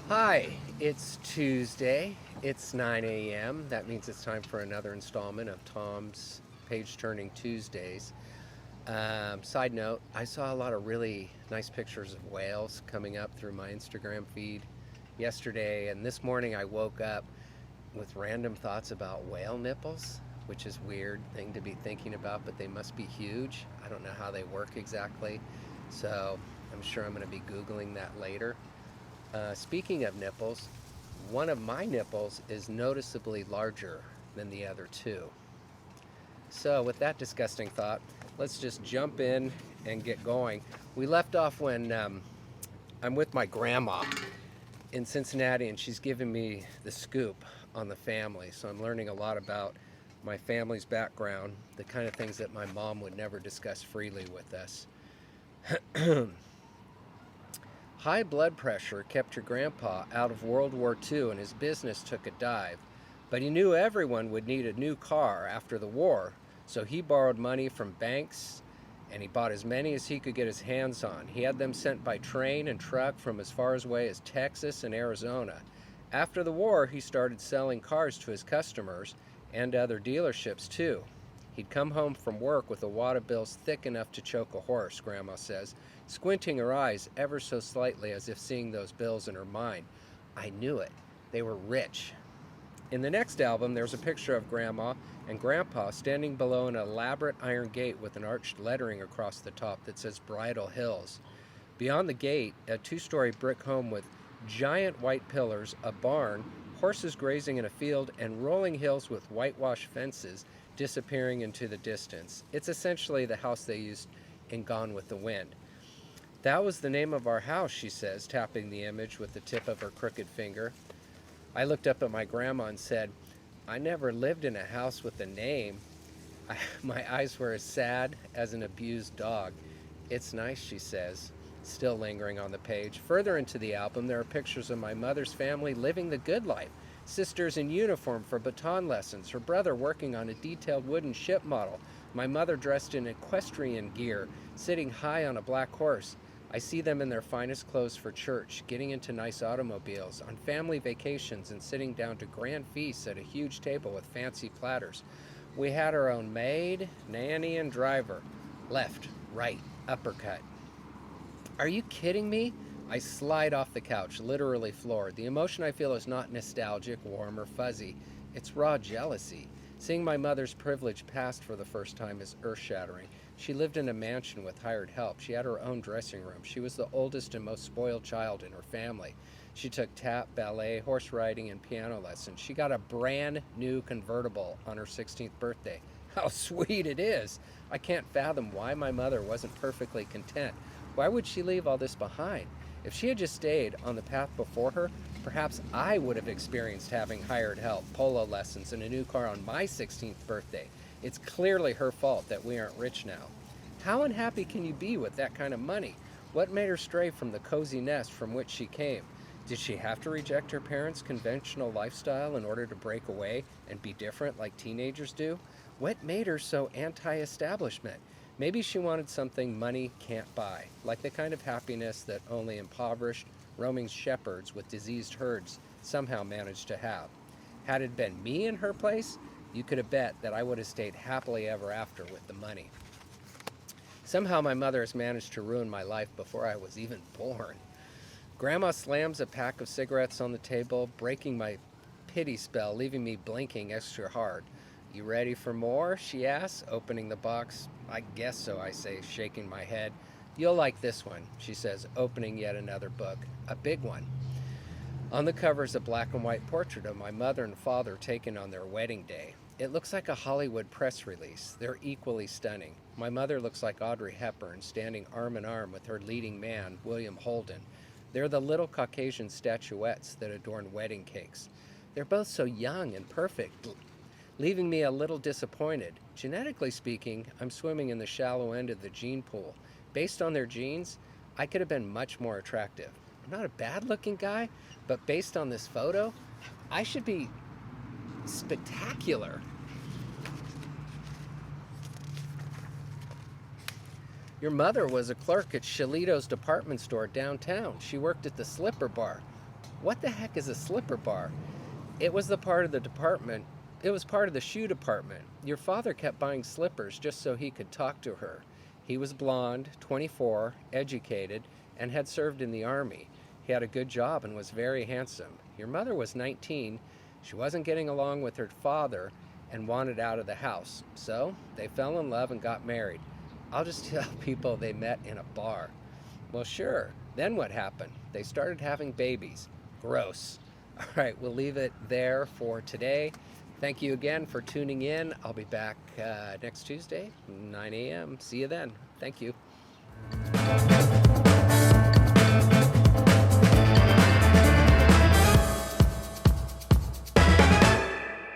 Hi, it's Tuesday. It's 9 a.m. That means it's time for another installment of Tom's Page Turning Tuesdays. Side note, I saw a lot of really nice pictures of whales coming up through my Instagram feed yesterday, and this morning I woke up with random thoughts about whale nipples, which is a weird thing to be thinking about, but they must be huge. I don't know how they work exactly, so I'm sure I'm going to be Googling that later. Speaking of nipples, one of my nipples is noticeably larger than the other two. So, with that disgusting thought, let's just jump in and get going. We left off when I'm with my grandma in Cincinnati, and she's giving me the scoop on the family. So, I'm learning a lot about my family's background, the kind of things that my mom would never discuss freely with us. High blood pressure kept your grandpa out of World War II and his business took a dive. But he knew everyone would need a new car after the war, so he borrowed money from banks and he bought as many as he could get his hands on. He had them sent by train and truck from as far away as Texas and Arizona. After the war, he started selling cars to his customers and other dealerships too. He'd come home from work with a wad of bills thick enough to choke a horse, Grandma says, squinting her eyes ever so slightly as if seeing those bills in her mind. I knew it. They were rich. In the next album, there's a picture of Grandma and Grandpa standing below an elaborate iron gate with an arched lettering across the top that says Bridal Hills. Beyond the gate, a two-story brick home with giant white pillars, a barn, horses grazing in a field, and rolling hills with whitewashed fences disappearing into the distance. It's essentially the house they used in Gone with the Wind. That was the name of our house, she says, tapping the image with the tip of her crooked finger. I looked up at my grandma and said, I never lived in a house with a name. My eyes were as sad as an abused dog. It's nice, she says, still lingering on the page. Further into the album, there are pictures of my mother's family living the good life. Sisters in uniform for baton lessons, her brother working on a detailed wooden ship model, my mother dressed in equestrian gear, sitting high on a black horse. I see them in their finest clothes for church, getting into nice automobiles, on family vacations, and sitting down to grand feasts at a huge table with fancy platters. We had our own maid, nanny, and driver. Left, right, uppercut. Are you kidding me? I slide off the couch, literally floored. The emotion I feel is not nostalgic, warm, or fuzzy. It's raw jealousy. Seeing my mother's privilege passed for the first time is earth-shattering. She lived in a mansion with hired help. She had her own dressing room. She was the oldest and most spoiled child in her family. She took tap, ballet, horse riding, and piano lessons. She got a brand new convertible on her 16th birthday. How sweet it is! I can't fathom why my mother wasn't perfectly content. Why would she leave all this behind? If she had just stayed on the path before her, perhaps I would have experienced having hired help, polo lessons, and a new car on my 16th birthday. It's clearly her fault that we aren't rich now. How unhappy can you be with that kind of money? What made her stray from the cozy nest from which she came? Did she have to reject her parents' conventional lifestyle in order to break away and be different like teenagers do? What made her so anti-establishment? Maybe she wanted something money can't buy, like the kind of happiness that only impoverished, roaming shepherds with diseased herds somehow managed to have. Had it been me in her place, you could have bet that I would have stayed happily ever after with the money. Somehow my mother has managed to ruin my life before I was even born. Grandma slams a pack of cigarettes on the table, breaking my pity spell, leaving me blinking extra hard. You ready for more? She asks, opening the box. I guess so, I say, shaking my head. You'll like this one, she says, opening yet another book. A big one. On the cover is a black and white portrait of my mother and father taken on their wedding day. It looks like a Hollywood press release. They're equally stunning. My mother looks like Audrey Hepburn, standing arm in arm with her leading man, William Holden. They're the little Caucasian statuettes that adorn wedding cakes. They're both so young and perfect, leaving me a little disappointed. Genetically speaking, I'm swimming in the shallow end of the gene pool. Based on their genes, I could have been much more attractive. I'm not a bad-looking guy, but based on this photo, I should be spectacular. Your mother was a clerk at Shalito's department store downtown. She worked at the Slipper Bar. What the heck is a slipper bar? It was the part of the department. It was part of the shoe department. Your father kept buying slippers just so he could talk to her. He was blonde, 24, educated, and had served in the army. He had a good job and was very handsome. Your mother was 19. She wasn't getting along with her father and wanted out of the house. So they fell in love and got married. I'll just tell people they met in a bar. Well, sure. Then what happened? They started having babies. Gross. All right, we'll leave it there for today. Thank you again for tuning in. I'll be back next Tuesday, 9 a.m. See you then. Thank you.